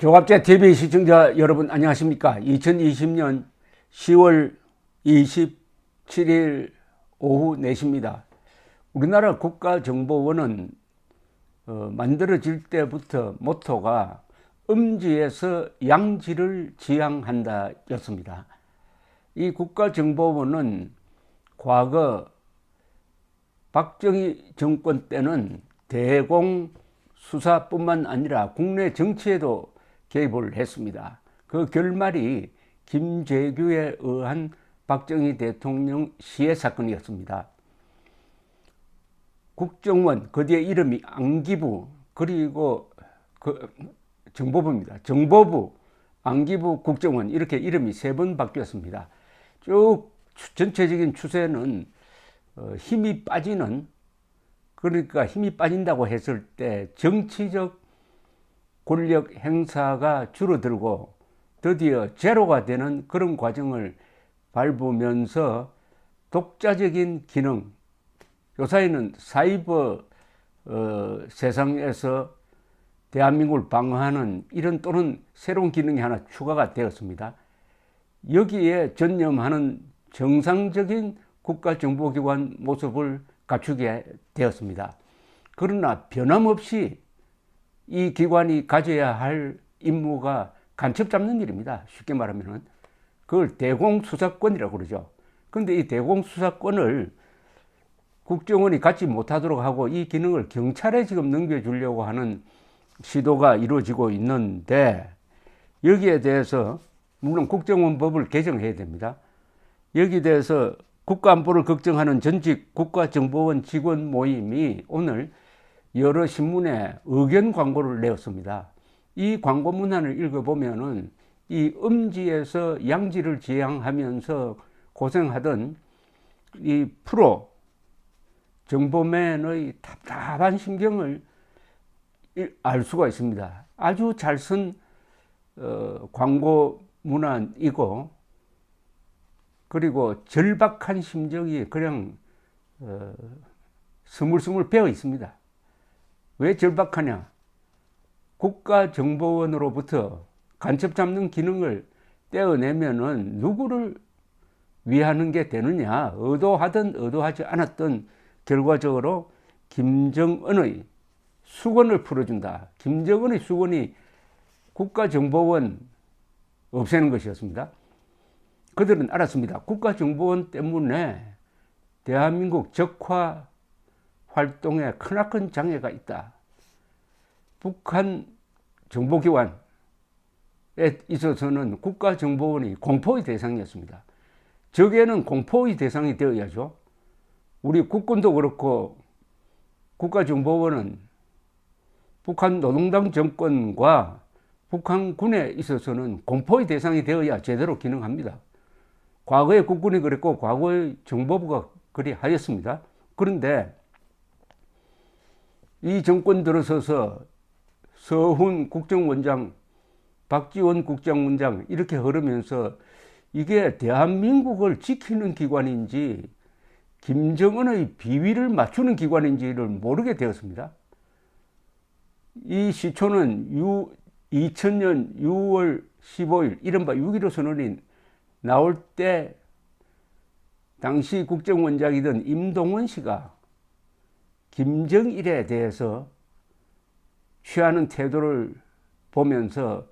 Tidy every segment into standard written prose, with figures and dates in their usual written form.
조갑제 TV 시청자 여러분 안녕하십니까? 2020년 10월 27일 오후 4시입니다. 우리나라 국가정보원은 만들어질 때부터 모토가 음지에서 양지를 지향한다 였습니다. 이 국가정보원은 과거 박정희 정권 때는 대공 수사뿐만 아니라 국내 정치에도 개입을 했습니다. 그 결말이 김재규에 의한 박정희 대통령 시해 사건이었습니다. 국정원, 그 뒤에 이름이 안기부, 그리고 정보부입니다. 정보부, 안기부, 국정원 이렇게 이름이 3번 바뀌었습니다. 쭉 전체적인 추세는 힘이 빠지는, 그러니까 힘이 빠진다고 했을 때 정치적 권력 행사가 줄어들고 드디어 제로가 되는 그런 과정을 밟으면서 독자적인 기능, 요사이는 사이버 세상에서 대한민국을 방어하는 이런 또는 새로운 기능이 하나 추가가 되었습니다. 여기에 전념하는 정상적인 국가정보기관 모습을 갖추게 되었습니다. 그러나 변함없이 이 기관이 가져야 할 임무가 간첩 잡는 일입니다. 쉽게 말하면 그걸 대공수사권이라고 그러죠. 그런데 이 대공수사권을 국정원이 갖지 못하도록 하고 이 기능을 경찰에 지금 넘겨주려고 하는 시도가 이루어지고 있는데, 여기에 대해서 물론 국정원법을 개정해야 됩니다. 여기에 대해서 국가안보를 걱정하는 전직 국가정보원 직원 모임이 오늘 여러 신문에 의견 광고를 내었습니다. 이 광고 문안을 읽어보면은 이 음지에서 양지를 지향하면서 고생하던 이 프로 정보맨의 답답한 심경을 알 수가 있습니다. 아주 잘 쓴 광고 문안이고, 그리고 절박한 심정이 그냥 스물스물 배어 있습니다. 왜 절박하냐? 국가정보원으로부터 간첩 잡는 기능을 떼어내면은 누구를 위하는 게 되느냐? 의도하든 의도하지 않았든 결과적으로 김정은의 수건을 풀어준다. 김정은의 수건이 국가정보원 없애는 것이었습니다. 그들은 알았습니다. 국가정보원 때문에 대한민국 적화 활동에 크나큰 장애가 있다. 북한 정보기관에 있어서는 국가정보원이 공포의 대상이었습니다. 적에는 공포의 대상이 되어야죠. 우리 국군도 그렇고 국가정보원은 북한 노동당 정권과 북한군에 있어서는 공포의 대상이 되어야 제대로 기능합니다. 과거의 국군이 그랬고 과거의 정보부가 그리 하였습니다. 그런데 이 정권 들어서서 서훈 국정원장, 박지원 국정원장 이렇게 흐르면서 이게 대한민국을 지키는 기관인지 김정은의 비위를 맞추는 기관인지를 모르게 되었습니다. 이 시초는 2000년 6월 15일 이른바 6.15 선언이 나올 때 당시 국정원장이던 임동원 씨가 김정일에 대해서 취하는 태도를 보면서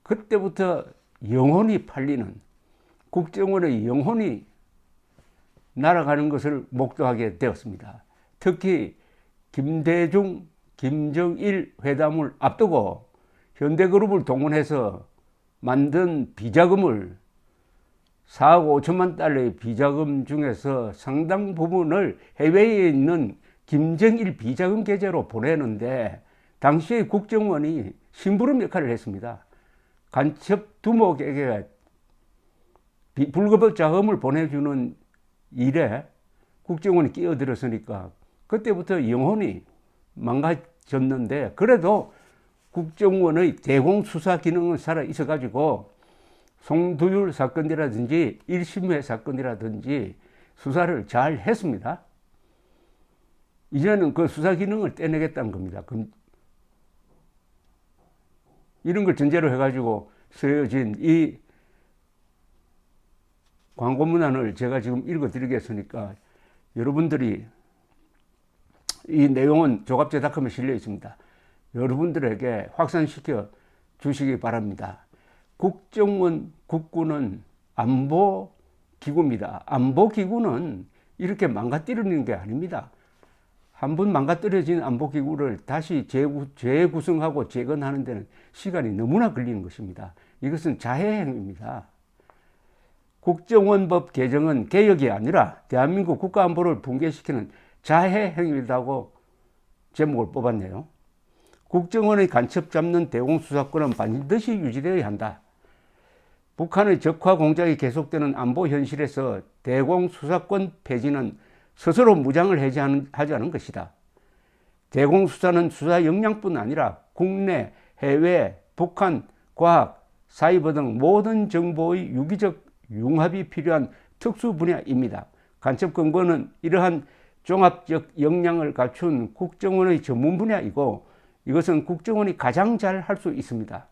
그때부터 영혼이 팔리는, 국정원의 영혼이 날아가는 것을 목도하게 되었습니다. 특히 김대중, 김정일 회담을 앞두고 현대그룹을 동원해서 만든 비자금을 4억 5천만 달러의 비자금 중에서 상당 부분을 해외에 있는 김정일 비자금 계좌로 보내는데 당시의 국정원이 심부름 역할을 했습니다. 간첩 두목에게 불법 자금을 보내주는 일에 국정원이 끼어들었으니까 그때부터 영혼이 망가졌는데, 그래도 국정원의 대공수사 기능은 살아 있어가지고 송두율 사건이라든지 1심회 사건이라든지 수사를 잘 했습니다. 이제는 그 수사 기능을 떼내겠다는 겁니다. 이런 걸 전제로 해가지고 쓰여진 이 광고 문안을 제가 지금 읽어드리겠으니까 여러분들이 이 내용은 조갑제닷컴에 실려 있습니다. 여러분들에게 확산시켜 주시기 바랍니다. 국정원 국군은 안보기구입니다. 안보기구는 이렇게 망가뜨리는 게 아닙니다. 한번 망가뜨려진 안보기구를 다시 재구성하고 재건하는 데는 시간이 너무나 걸리는 것입니다. 이것은 자해행위입니다. 국정원법 개정은 개혁이 아니라 대한민국 국가안보를 붕괴시키는 자해행위라고 제목을 뽑았네요. 국정원의 간첩 잡는 대공수사권은 반드시 유지되어야 한다. 북한의 적화 공작이 계속되는 안보 현실에서 대공수사권 폐지는 스스로 무장을 하지 않은 것이다. 대공수사는 수사 역량뿐 아니라 국내, 해외, 북한, 과학, 사이버 등 모든 정보의 유기적 융합이 필요한 특수 분야입니다. 간첩 근거는 이러한 종합적 역량을 갖춘 국정원의 전문 분야이고 이것은 국정원이 가장 잘 할 수 있습니다.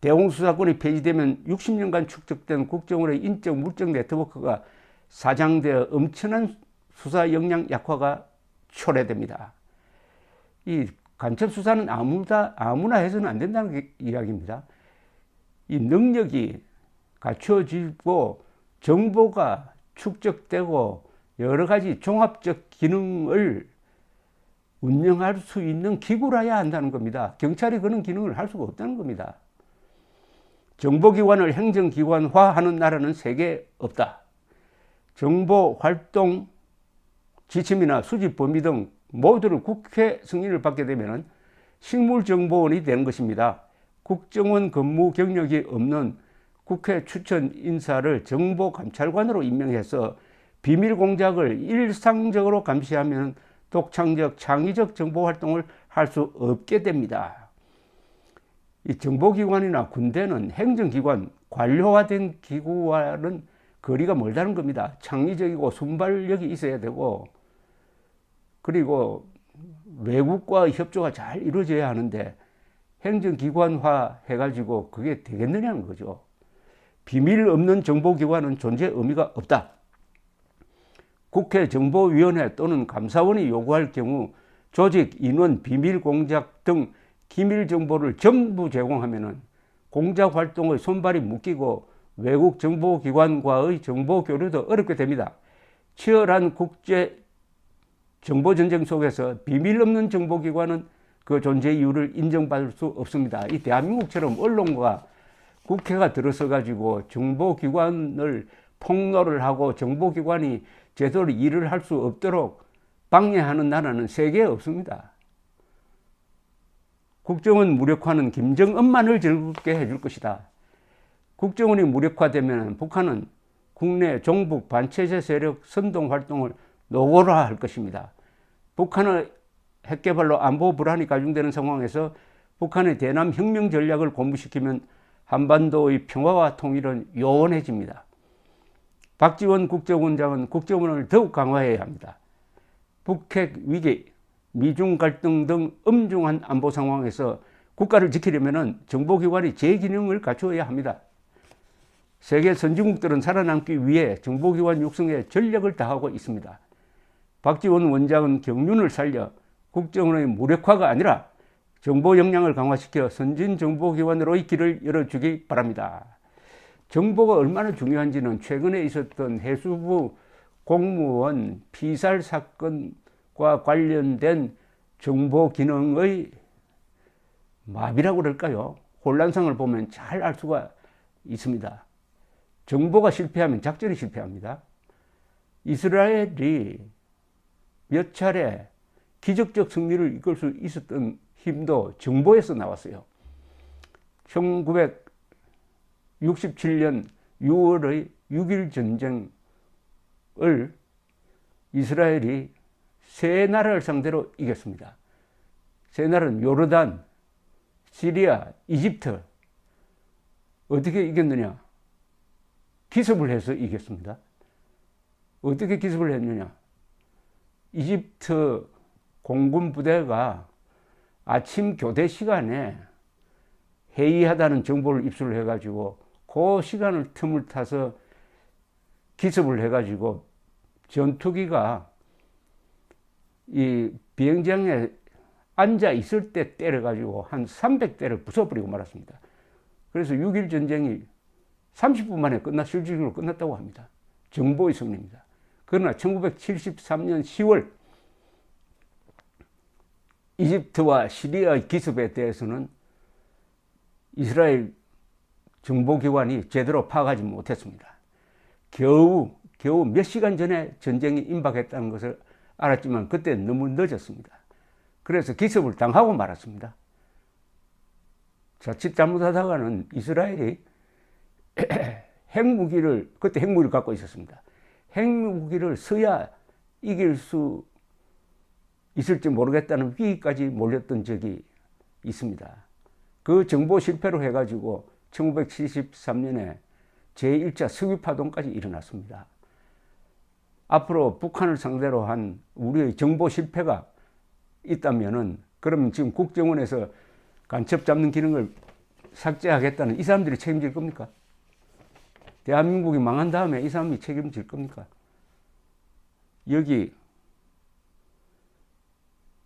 대공수사권이 폐지되면 60년간 축적된 국정원의 인적 물적 네트워크가 사장되어 엄청난 수사 역량 약화가 초래됩니다. 이 간첩 수사는 아무나 해서는 안 된다는 이야기입니다. 이 능력이 갖춰지고 정보가 축적되고 여러 가지 종합적 기능을 운영할 수 있는 기구라야 한다는 겁니다. 경찰이 그런 기능을 할 수가 없다는 겁니다. 정보기관을 행정기관화하는 나라는 세계에 없다. 정보활동 지침이나 수집 범위 등 모두를 국회 승인을 받게 되면 식물정보원이 되는 것입니다. 국정원 근무 경력이 없는 국회 추천 인사를 정보감찰관으로 임명해서 비밀 공작을 일상적으로 감시하면 독창적 창의적 정보활동을 할 수 없게 됩니다. 이 정보기관이나 군대는 행정기관, 관료화된 기구와는 거리가 멀다는 겁니다. 창의적이고 순발력이 있어야 되고 그리고 외국과 협조가 잘 이루어져야 하는데 행정기관화 해가지고 그게 되겠느냐는 거죠. 비밀 없는 정보기관은 존재 의미가 없다. 국회 정보위원회 또는 감사원이 요구할 경우 조직, 인원, 비밀 공작 등 기밀 정보를 전부 제공하면 공작 활동의 손발이 묶이고 외국 정보기관과의 정보 교류도 어렵게 됩니다. 치열한 국제 정보전쟁 속에서 비밀 없는 정보기관은 그 존재 이유를 인정받을 수 없습니다. 이 대한민국처럼 언론과 국회가 들어서 가지고 정보기관을 폭로를 하고 정보기관이 제대로 일을 할 수 없도록 방해하는 나라는 세계에 없습니다. 국정원 무력화는 김정은만을 즐겁게 해줄 것이다. 국정원이 무력화되면 북한은 국내 종북 반체제 세력 선동 활동을 노골화할 것입니다. 북한의 핵개발로 안보 불안이 가중되는 상황에서 북한의 대남 혁명 전략을 고무시키면 한반도의 평화와 통일은 요원해집니다. 박지원 국정원장은 국정원을 더욱 강화해야 합니다. 북핵 위기, 미중 갈등 등 엄중한 안보 상황에서 국가를 지키려면 정보기관이 제 기능을 갖추어야 합니다. 세계 선진국들은 살아남기 위해 정보기관 육성에 전력을 다하고 있습니다. 박지원 원장은 경륜을 살려 국정원의 무력화가 아니라 정보 역량을 강화시켜 선진 정보기관으로의 길을 열어주기 바랍니다. 정보가 얼마나 중요한지는 최근에 있었던 해수부 공무원 피살 사건과 관련된 정보 기능의 마비라고 그럴까요? 혼란상을 보면 잘 알 수가 있습니다. 정보가 실패하면 작전이 실패합니다. 이스라엘이 몇 차례 기적적 승리를 이끌 수 있었던 힘도 정보에서 나왔어요. 1967년 6월의 6.1 전쟁을 이스라엘이 세 나라를 상대로 이겼습니다. 세 나라는 요르단, 시리아, 이집트. 어떻게 이겼느냐? 기습을 해서 이겼습니다. 어떻게 기습을 했느냐? 이집트 공군 부대가 아침 교대 시간에 해이하다는 정보를 입수를 해가지고 그 시간을 틈을 타서 기습을 해가지고 전투기가 이 비행장에 앉아 있을 때 때려가지고 한 300대를 부숴버리고 말았습니다. 그래서 6.1 전쟁이 30분 만에 실질적으로 끝났다고 합니다. 정보의 승리입니다. 그러나 1973년 10월 이집트와 시리아의 기습에 대해서는 이스라엘 정보기관이 제대로 파악하지 못했습니다. 겨우 몇 시간 전에 전쟁이 임박했다는 것을 알았지만 그때 너무 늦었습니다. 그래서 기습을 당하고 말았습니다. 자칫 잘못하다가는 이스라엘이 그때 핵무기를 갖고 있었습니다. 핵무기를 써야 이길 수 있을지 모르겠다는 위기까지 몰렸던 적이 있습니다. 그 정보 실패로 해가지고 1973년에 제1차 석유파동까지 일어났습니다. 앞으로 북한을 상대로 한 우리의 정보 실패가 있다면은, 그러면 지금 국정원에서 간첩 잡는 기능을 삭제하겠다는 이 사람들이 책임질 겁니까? 대한민국이 망한 다음에 이 사람이 책임질 겁니까? 여기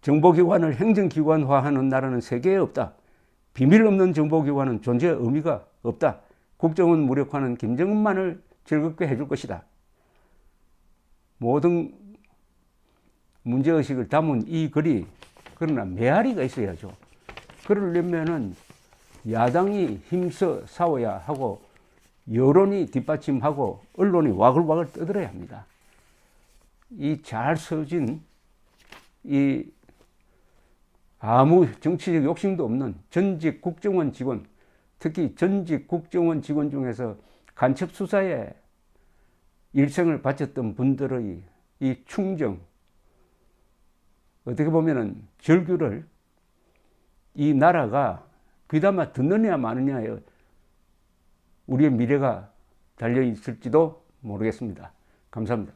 정보기관을 행정기관화하는 나라는 세계에 없다. 비밀 없는 정보기관은 존재의 의미가 없다. 국정원 무력화는 김정은만을 즐겁게 해줄 것이다. 모든 문제의식을 담은 이 글이, 그러나 메아리가 있어야죠. 그러려면은 야당이 힘써 싸워야 하고 여론이 뒷받침하고 언론이 와글와글 떠들어야 합니다. 이 잘 써진 이 아무 정치적 욕심도 없는 전직 국정원 직원, 특히 전직 국정원 직원 중에서 간첩 수사에 일생을 바쳤던 분들의 이 충정, 어떻게 보면은 절규를 이 나라가 귀담아 듣느냐 마느냐에 우리의 미래가 달려 있을지도 모르겠습니다. 감사합니다.